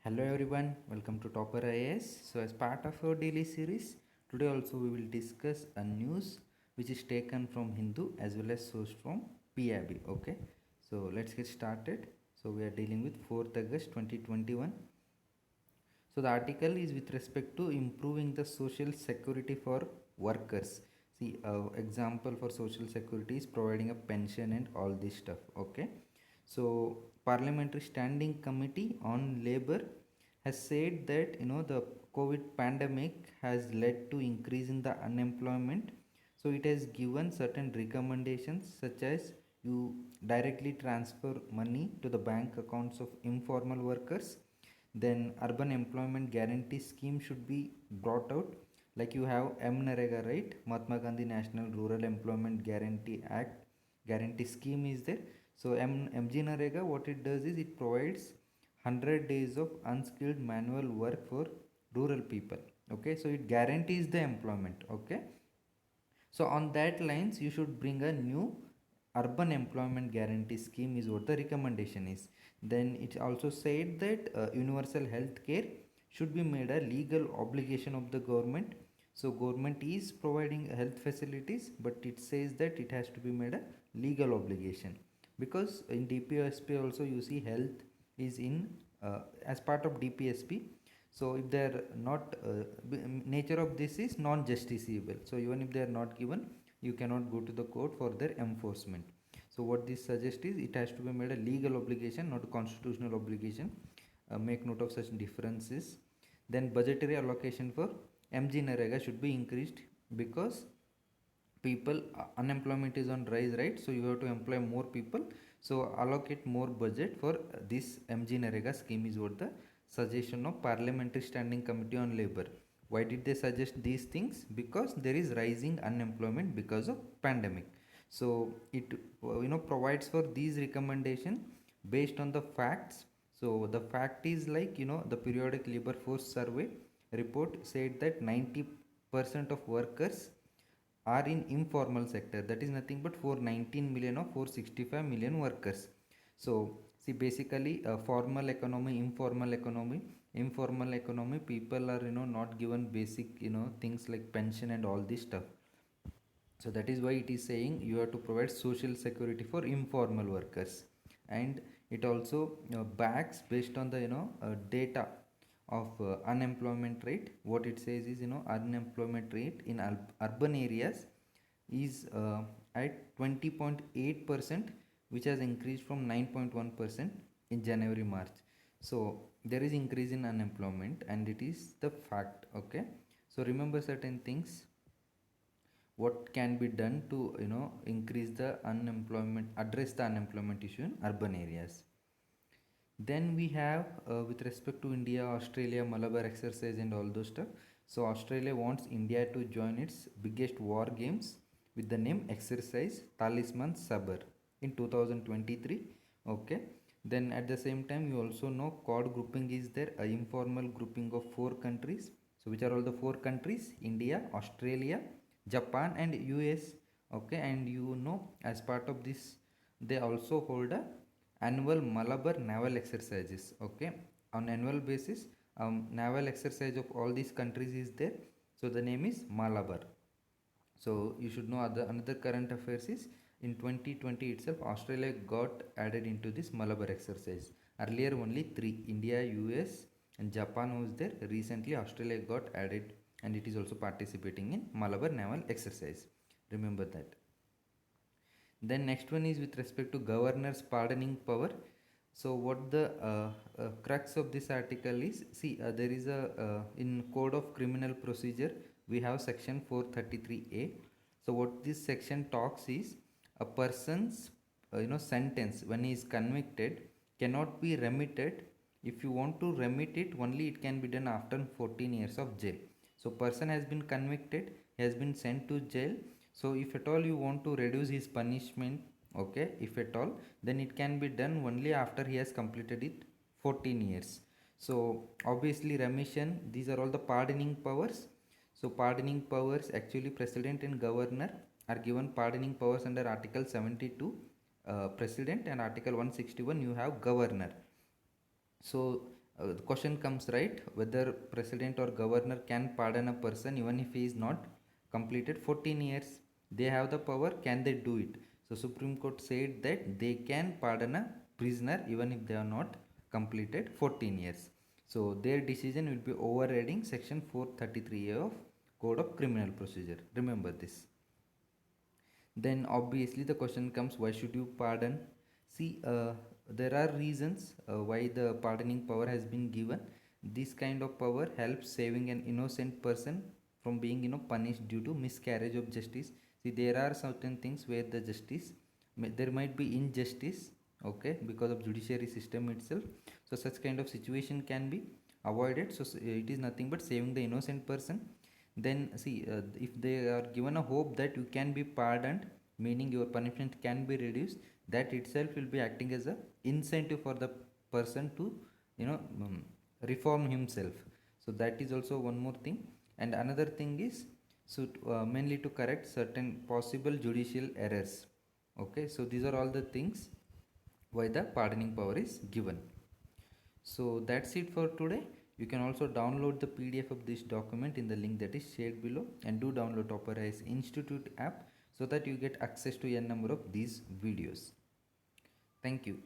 Hello everyone, welcome to Topper IAS. So as part of our daily series, today also we will discuss a news which is taken from Hindu as well as sourced from PIB. Okay, so let's get started. So we are dealing with 4th August 2021. So the article is with respect to improving the social security for workers. See, example for social security is providing a pension and all this stuff. Okay, so Parliamentary Standing Committee on Labor has said that the COVID pandemic has led to increase in the unemployment. So it has given certain recommendations such as you directly transfer money to the bank accounts of informal workers. Then urban employment guarantee scheme should be brought out, like you have MNREGA, right? Mahatma Gandhi National Rural Employment Guarantee Act guarantee scheme is there. So MGNREGA, what it does is it provides 100 days of unskilled manual work for rural people. Okay, so it guarantees the employment. Okay, so on that lines, you should bring a new urban employment guarantee scheme is what the recommendation is. Then it also said that universal health care should be made a legal obligation of the government. So government is providing health facilities, but it says that it has to be made a legal obligation, because in DPSP also you see health is in as part of DPSP. So if they are not nature of this is non-justiciable, so even if they are not given, you cannot go to the court for their enforcement. So what this suggests is it has to be made a legal obligation, not a constitutional obligation. Make note of such differences. Then budgetary allocation for MG Narega should be increased, because people unemployment is on rise, right? So you have to employ more people, so allocate more budget for this MG Narega scheme is what the suggestion of Parliamentary Standing Committee on Labor. Why did they suggest these things? Because there is rising unemployment because of pandemic. So it provides for these recommendation based on the facts. So the fact is, like, the periodic labor force survey report said that 90% of workers are in informal sector. That is nothing but 419 million of 465 million workers. So see, basically formal economy, informal economy people are not given basic things like pension and all this stuff. So that is why it is saying you have to provide social security for informal workers. And it also backs based on the data of unemployment rate. What it says is, unemployment rate in urban areas is at 20.8%, which has increased from 9.1% in January March. So there is increase in unemployment, and it is the fact. Okay, so remember certain things, what can be done to increase the unemployment, address the unemployment issue in urban areas. Then we have with respect to India, Australia, Malabar exercise and all those stuff. So Australia wants India to join its biggest war games with the name exercise Talisman Sabar in 2023. Okay, then at the same time you also know Quad grouping is there, a informal grouping of 4 countries. So which are all the 4 countries? India, Australia, Japan and US. Okay, and as part of this they also hold a annual Malabar naval exercises. Okay, on annual basis, naval exercise of all these countries is there. So the name is Malabar. So you should know another current affairs is, in 2020 itself Australia got added into this Malabar exercise. Earlier only 3, India, US and Japan was there. Recently Australia got added, and it is also participating in Malabar naval exercise. Remember that. Then next one is with respect to governor's pardoning power. So what the crux of this article is, see, there is a in Code of Criminal Procedure we have section 433A. So what this section talks is, a person's sentence when he is convicted cannot be remitted. If you want to remit it, only it can be done after 14 years of jail. So person has been convicted, he has been sent to jail. So if at all you want to reduce his punishment, okay, if at all, then it can be done only after he has completed it 14 years. So obviously remission, these are all the pardoning powers. So pardoning powers, actually president and governor are given pardoning powers under article 72 president, and article 161 you have governor. So the question comes, right, whether president or governor can pardon a person even if he is not completed 14 years. They have the power, can they do it? So Supreme Court said that they can pardon a prisoner even if they are not completed 14 years. So their decision will be overriding section 433A of Code of Criminal Procedure. Remember this. Then obviously the question comes, why should you pardon? See, there are reasons why the pardoning power has been given. This kind of power helps saving an innocent person from being punished due to miscarriage of justice. See, there are certain things where the justice there might be injustice, okay, because of judiciary system itself. So such kind of situation can be avoided. So it is nothing but saving the innocent person. Then see, if they are given a hope that you can be pardoned, meaning your punishment can be reduced, that itself will be acting as a incentive for the person to you know um, reform himself. So that is also one more thing. And another thing is, so mainly to correct certain possible judicial errors. Okay, so these are all the things why the pardoning power is given. So that's it for today. You can also download the PDF of this document in the link that is shared below, and do download Topper AI's Institute app so that you get access to a number of these videos. Thank you.